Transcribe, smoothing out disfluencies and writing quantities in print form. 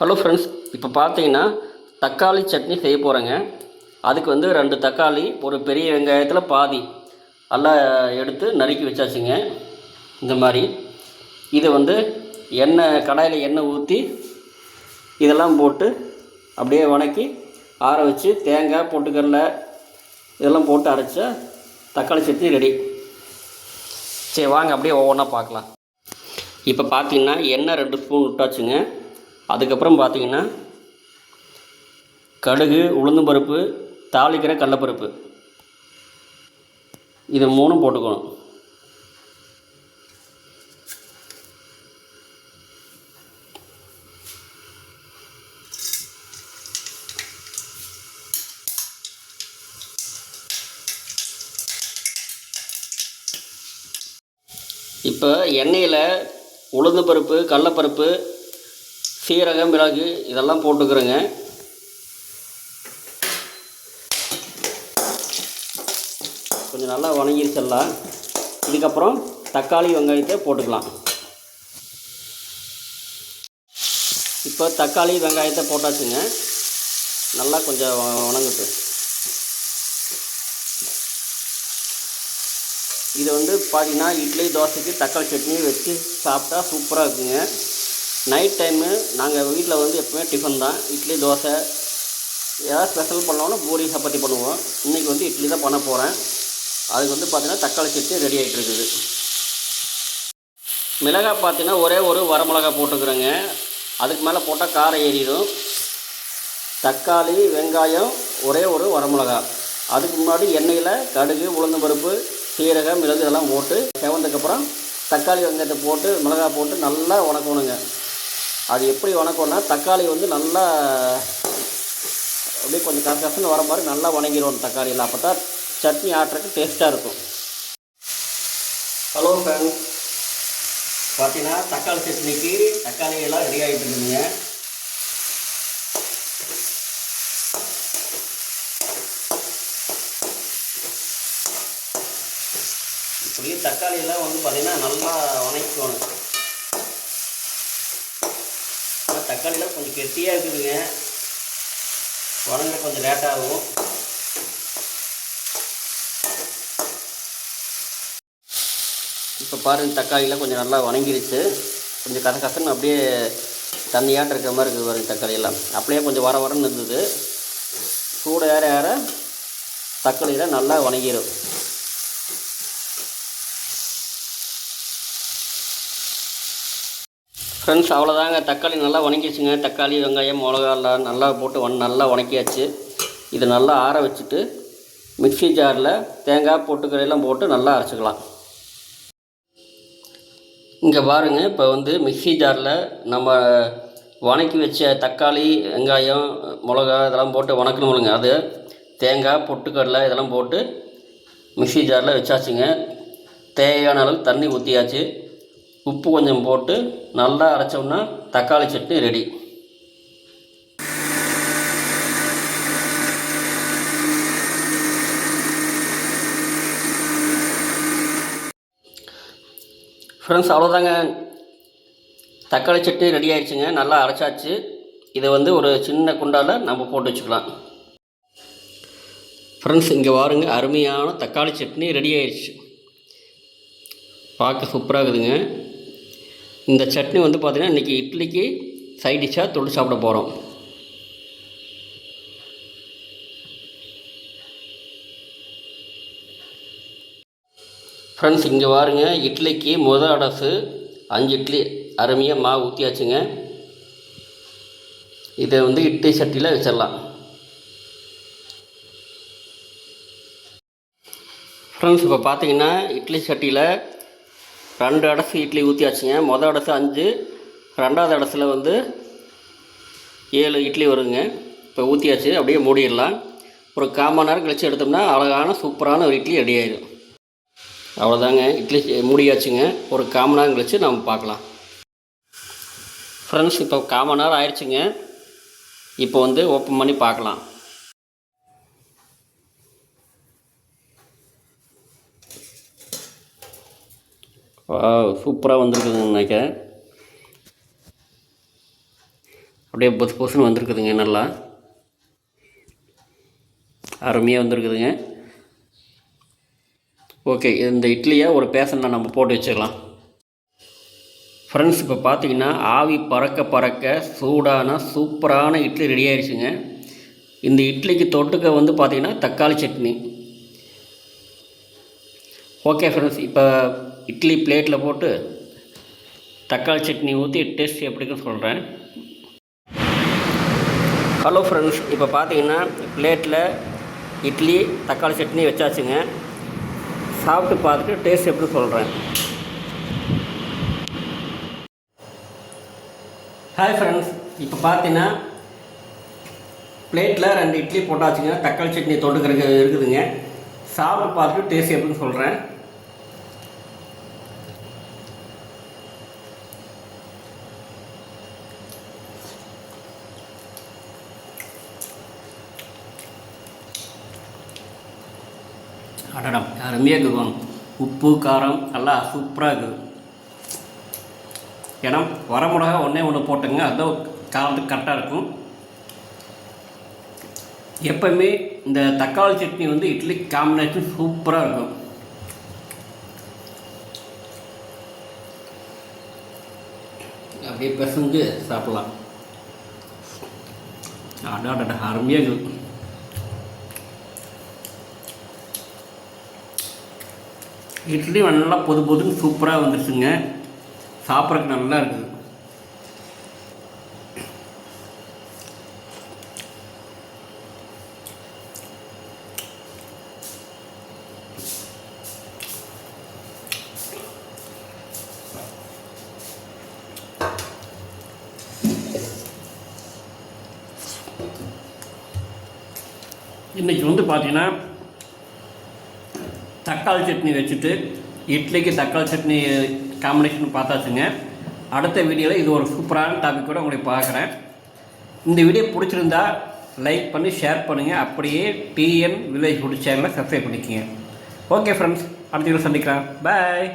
Hello friends, இப்போ பார்த்தீங்கன்னா தக்காளி சட்னி செய்ய போகிறேங்க. அதுக்கு வந்து 2 தக்காளி, ஒரு பெரிய வெங்காயத்தில் பாதி நல்லா எடுத்து நறுக்கி வச்சாச்சுங்க. இந்த மாதிரி இதை வந்து கடாயில் எண்ணெய் ஊற்றி இதெல்லாம் போட்டு அப்படியே வணக்கி ஆற வச்சு தேங்காய் பொட்டுக்கடலை இதெல்லாம் போட்டு அரைச்சா தக்காளி சட்னி ரெடி. சரி வாங்க அப்படியே ஒவ்வொன்றா பார்க்கலாம். இப்போ பார்த்தீங்கன்னா எண்ணெய் 2 ஸ்பூன் விட்டாச்சுங்க. அதுக்கப்புறம் பார்த்தீங்கன்னா கடுகு, உளுந்தம்பருப்பு, தாளிக்கிற கடலப்பருப்பு இது 3 போட்டுக்கணும். இப்போ எண்ணெயில் உளுந்தம்பருப்பு, கடலப்பருப்பு, சீரகம், மிளகு இதெல்லாம் போட்டுக்கிறேங்க. கொஞ்சம் நல்லா வணங்கிருச்செல்லாம். இதுக்கப்புறம் தக்காளி வெங்காயத்தை போட்டுக்கலாம். இப்போ தக்காளி வெங்காயத்தை போட்டாச்சுங்க. நல்லா கொஞ்சம் வணங்கட்டு. இது வந்து பார்த்தீங்கன்னா இட்லி தோசைக்கு தக்காளி சட்னி வச்சு சாப்பிட்டா சூப்பராக இருக்குங்க. நைட் டைமு நாங்கள் வீட்டில் வந்து எப்போவுமே டிஃபன் தான், இட்லி தோசை. ஏதாவது ஸ்பெஷல் பண்ணோன்னா பூரி சப்பாத்தி பண்ணுவோம். இன்றைக்கி வந்து இட்லி தான் பண்ண போகிறேன். அதுக்கு வந்து பார்த்திங்கன்னா தக்காளி சட்னி ரெடி ஆகிட்டு இருக்குது. மிளகாய் பார்த்தீங்கன்னா ஒரே ஒரு வரமிளகாய் போட்டுக்கிறேங்க. அதுக்கு மேலே போட்டால் காரம் ஏறிடும். தக்காளி வெங்காயம் ஒரே ஒரு வரமிளகாய். அதுக்கு முன்னாடி எண்ணெயில் கடுகு, உளுந்தம்பருப்பு, சீரகம், மிளகு இதெல்லாம் போட்டு செவந்ததுக்கப்புறம் தக்காளி வெங்காயத்தை போட்டு மிளகாய் போட்டு நல்லா வணக்கணுங்க. அது எப்படி வணக்கணும்னா தக்காளி வந்து நல்லா அப்படியே கொஞ்சம் கசகசன்னு வர மாதிரி நல்லா வணங்கிடும் தக்காளியில். அப்போ தான் சட்னி ஆட்டுறதுக்கு டேஸ்ட்டாக இருக்கும். ஹலோ ஃப்ரெண்ட்ஸ், பார்த்தீங்கன்னா தக்காளி சட்னிக்கு தக்காளி எல்லாம் ரெடி ஆகிட்டு இருக்குதுங்க. இப்படி தக்காளியெல்லாம் வந்து பார்த்திங்கன்னா நல்லா வணக்கணும். ஆனால் தக்காளியெல்லாம் கொஞ்சம் கெட்டியாக இருக்குதுங்க, வணங்க கொஞ்சம் லேட்டாகும். இப்போ பாருங்கள் தக்காளியெல்லாம் கொஞ்சம் நல்லா வணங்கிருச்சு. கொஞ்சம் கசகசன்னு அப்படியே தண்ணியாட்ட இருக்கிற மாதிரி இருக்குது பாருங்கள். தக்காளியெல்லாம் அப்படியே கொஞ்சம் வரன்னு இருந்தது. சூடு ஏற ஏற தக்காளியெல்லாம் நல்லா வணங்கிடும். ஃப்ரெண்ட்ஸ், அவ்வளோதாங்க. தக்காளி நல்லா வணங்கிடுச்சுங்க. தக்காளி வெங்காயம் மிளகாலாம் நல்லா போட்டு நல்லா வணக்கியாச்சு. இதை நல்லா ஆற வச்சுட்டு மிக்ஸி ஜாரில் தேங்காய் பொட்டுக்கடையெல்லாம் போட்டு நல்லா அரைச்சிக்கலாம். இங்கே பாருங்கள், இப்போ வந்து மிக்ஸி ஜாரில் நம்ம வணக்கி வச்ச தக்காளி வெங்காயம் மிளகா இதெல்லாம் போட்டு வணக்கணுமுங்க. அது தேங்காய் பொட்டுக்கடலை இதெல்லாம் போட்டு மிக்ஸி ஜாரில் வச்சாச்சுங்க. தேவையான அளவு தண்ணி ஊற்றியாச்சு. உப்பு கொஞ்சம் போட்டு நல்லா அரைச்சோம்னா தக்காளி சட்னி ரெடி. ஃப்ரெண்ட்ஸ், அவ்வளோதாங்க. தக்காளி சட்னி ரெடி ஆயிடுச்சுங்க. நல்லா அரைச்சாச்சு. இதை வந்து ஒரு சின்ன குண்டாவில் நம்ம போட்டு வச்சுக்கலாம். ஃப்ரெண்ட்ஸ், இங்கே பாருங்க, அருமையான தக்காளி சட்னி ரெடி ஆயிடுச்சு. பார்க்க சூப்பராக இருக்குதுங்க. இந்த சட்னி வந்து பார்த்திங்கன்னா இன்றைக்கி இட்லிக்கு சைட் டிஷ்ஷாக தொட்டு சாப்பிட போகிறோம். ஃப்ரெண்ட்ஸ், இங்கே பாருங்க, இட்லிக்கு அடசு 5 இட்லி அருமையாக மாவு ஊற்றியாச்சுங்க. இதை வந்து இட்லி சட்டியில் வச்சிடலாம். ஃப்ரெண்ட்ஸ், இப்போ பார்த்தீங்கன்னா இட்லி சட்டியில் 2 அடசு இட்லி ஊற்றியாச்சுங்க. அடசு 5, 2வது அடசில் வந்து 7 இட்லி வருங்க. இப்போ ஊற்றியாச்சு. அப்படியே மூடிடலாம். ஒரு 1/4 மணி நேரம் கழித்து எடுத்தோம்னா அழகான சூப்பரான ஒரு இட்லி ரெடி ஆகிடும். அவ்வளோதாங்க, இட்லி மூடியாச்சுங்க. ஒரு 1/4 மணி நேரம் கழித்து நம்ம பார்க்கலாம். ஃப்ரெண்ட்ஸ், இப்போ 1/4 மணி நேரம் ஆயிடுச்சுங்க. இப்போ வந்து ஓப்பன் பண்ணி பார்க்கலாம். சூப்பராக வந்திருக்குதுன்னு நினைக்கிறேன். அப்படியே பொசு பொசுன்னு வந்திருக்குதுங்க. நல்லா அருமையாக வந்திருக்குதுங்க. ஓகே, இந்த இட்லியை ஒரு பேசனில் நம்ம போட்டு வச்சிடலாம். ஃப்ரெண்ட்ஸ், இப்போ பார்த்தீங்கன்னா ஆவி பறக்க பறக்க சூடான சூப்பரான இட்லி ரெடி ஆயிடுச்சுங்க. இந்த இட்லிக்கு தொட்டுக்க வந்து பார்த்திங்கன்னா தக்காளி சட்னி. ஓகே ஃப்ரெண்ட்ஸ், இப்போ இட்லி பிளேட்டில் போட்டு தக்காளி சட்னி ஊற்றி டேஸ்ட் எப்படின்னு சொல்கிறேன். ஹலோ ஃப்ரெண்ட்ஸ், இப்போ பார்த்தீங்கன்னா பிளேட்டில் இட்லி தக்காளி சட்னி வச்சாச்சுங்க. சாப்பிட்டு பார்த்துட்டு டேஸ்ட் எப்படின்னு சொல்கிறேன். ஹாய் ஃப்ரெண்ட்ஸ், இப்போ பார்த்தீங்கன்னா பிளேட்டில் 2 இட்லி போட்டாச்சுங்க. தக்காளி சட்னி தொட்டுக்கிறதுக்கு இருக்குதுங்க. சாப்பிட்டு பார்த்துட்டு டேஸ்ட் எப்படின்னு சொல்கிறேன். அடடம், அருமையாக இருக்குதுங்க. உப்பு காரம் எல்லாம் சூப்பராக இருக்குது. ஏன்னா வர மிளகா ஒன்று போட்டுங்க, அதுதான் காரத்துக்கு கரெக்டாக இருக்கும். எப்போவுமே இந்த தக்காளி சட்னி வந்து இட்லி காம்பினேஷன் சூப்பராக இருக்கும். அப்படியே பிசைஞ்சு சாப்பிட்லாம். அடாடா, அருமையாக இருக்குது. இட்லி நல்லா பொது பொதுன்னு சூப்பராக வந்துருச்சுங்க. சாப்பிட்றதுக்கு நல்லா இருக்குது. இன்றைக்கி வந்து பார்த்திங்கன்னா தக்காளி சட்னி வச்சுட்டு இட்லிக்கு தக்காளி சட்னி காம்பினேஷன் பார்த்தாச்சுங்க. அடுத்த வீடியோவில் இது ஒரு சூப்பரான டாபிக்கோடு உங்களை பார்க்குறேன். இந்த வீடியோ பிடிச்சிருந்தா லைக் பண்ணி ஷேர் பண்ணுங்கள். அப்படியே டிஎன் வில்லேஜ் ஃபுட் சேனலை சப்ஸ்கிரைப் பண்ணிக்கோங்க. ஓகே ஃப்ரெண்ட்ஸ், அடுத்த வீடியோ சந்திக்கிறேன். பாய்.